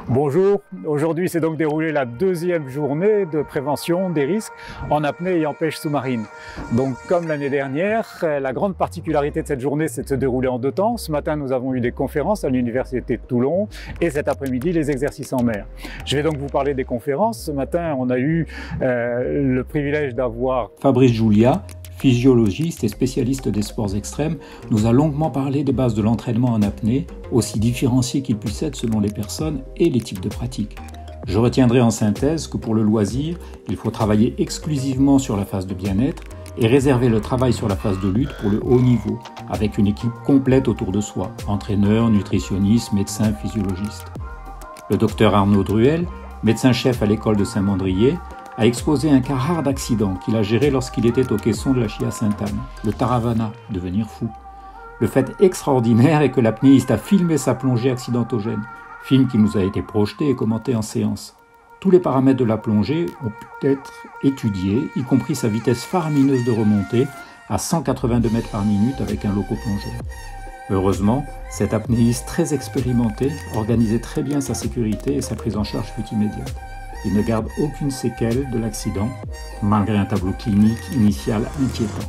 Bonjour, aujourd'hui s'est donc déroulée la deuxième journée de prévention des risques en apnée et en pêche sous-marine. Donc comme l'année dernière, la grande particularité de cette journée c'est de se dérouler en deux temps. Ce matin nous avons eu des conférences à l'université de Toulon et cet après-midi les exercices en mer. Je vais donc vous parler des conférences. Ce matin on a eu le privilège d'avoir Fabrice Julia, physiologiste et spécialiste des sports extrêmes, nous a longuement parlé des bases de l'entraînement en apnée, aussi différenciées qu'il puisse être selon les personnes et les types de pratiques. Je retiendrai en synthèse que pour le loisir, il faut travailler exclusivement sur la phase de bien-être et réserver le travail sur la phase de lutte pour le haut niveau, avec une équipe complète autour de soi, entraîneurs, nutritionnistes, médecins, physiologistes. Le docteur Arnaud Druel, médecin-chef à l'école de Saint-Mandrier, a exposé un cas rare d'accident qu'il a géré lorsqu'il était au caisson de la Chia Sainte-Anne, le Taravana, devenir fou. Le fait extraordinaire est que l'apnéiste a filmé sa plongée accidentogène, film qui nous a été projeté et commenté en séance. Tous les paramètres de la plongée ont pu être étudiés, y compris sa vitesse faramineuse de remontée à 182 mètres par minute avec un locoplongeur. Heureusement, cet apnéiste très expérimenté organisait très bien sa sécurité et sa prise en charge fut immédiate. Il ne garde aucune séquelle de l'accident, malgré un tableau clinique initial inquiétant.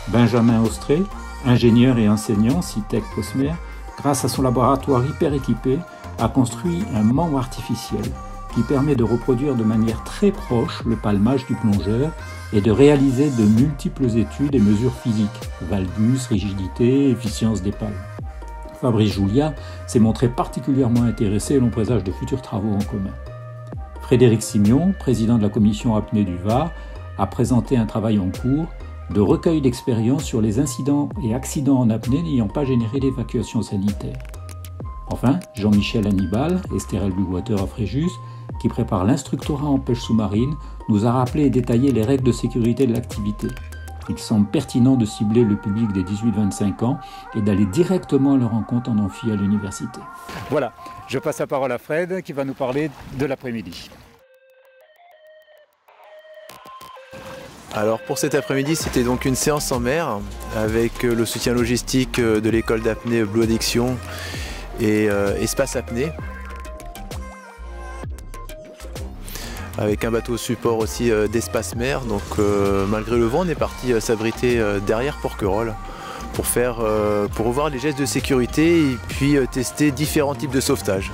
Benjamin Austré, ingénieur et enseignant, CITEC Cosmer, grâce à son laboratoire hyper équipé, a construit un membre artificiel qui permet de reproduire de manière très proche le palmage du plongeur et de réaliser de multiples études et mesures physiques, valgus, rigidité, efficience des palmes. Fabrice Julia s'est montré particulièrement intéressé et l'on présage de futurs travaux en commun. Frédéric Simion, président de la commission apnée du Var, a présenté un travail en cours de recueil d'expériences sur les incidents et accidents en apnée n'ayant pas généré d'évacuation sanitaire. Enfin, Jean-Michel Hannibal, Estérel Bluewater à Fréjus, qui prépare l'instructorat en pêche sous-marine, nous a rappelé et détaillé les règles de sécurité de l'activité. Il semble pertinent de cibler le public des 18-25 ans et d'aller directement à leur rencontre en amphi à l'université. Voilà, je passe la parole à Fred qui va nous parler de l'après-midi. Alors pour cet après-midi, c'était donc une séance en mer avec le soutien logistique de l'école d'apnée Blue Addiction et Espace Apnée. Avec un bateau support aussi d'Espace Mer, donc malgré le vent, on est parti s'abriter derrière Porquerolles pour revoir les gestes de sécurité et puis tester différents types de sauvetage.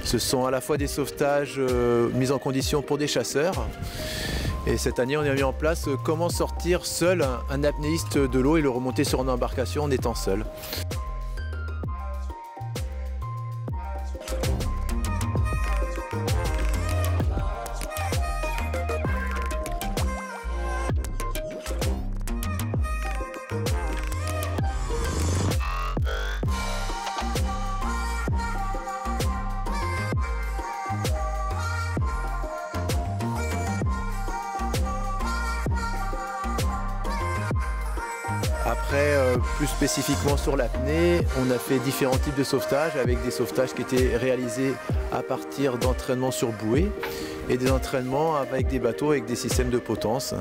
Ce sont à la fois des sauvetages mis en condition pour des chasseurs. Et cette année, on a mis en place comment sortir seul un apnéiste de l'eau et le remonter sur une embarcation en étant seul. Après, plus spécifiquement sur l'apnée, on a fait différents types de sauvetages avec des sauvetages qui étaient réalisés à partir d'entraînements sur bouée et des entraînements avec des bateaux avec des systèmes de potence.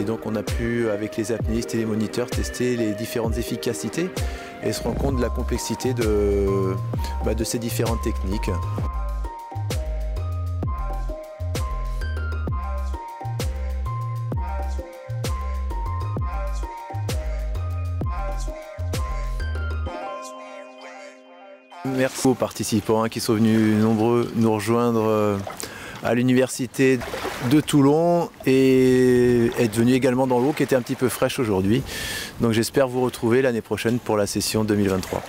Et donc on a pu, avec les apnéistes et les moniteurs, tester les différentes efficacités et se rendre compte de la complexité de ces différentes techniques. Merci aux participants qui sont venus nombreux nous rejoindre à l'université de Toulon et être venus également dans l'eau qui était un petit peu fraîche aujourd'hui. Donc j'espère vous retrouver l'année prochaine pour la session 2023.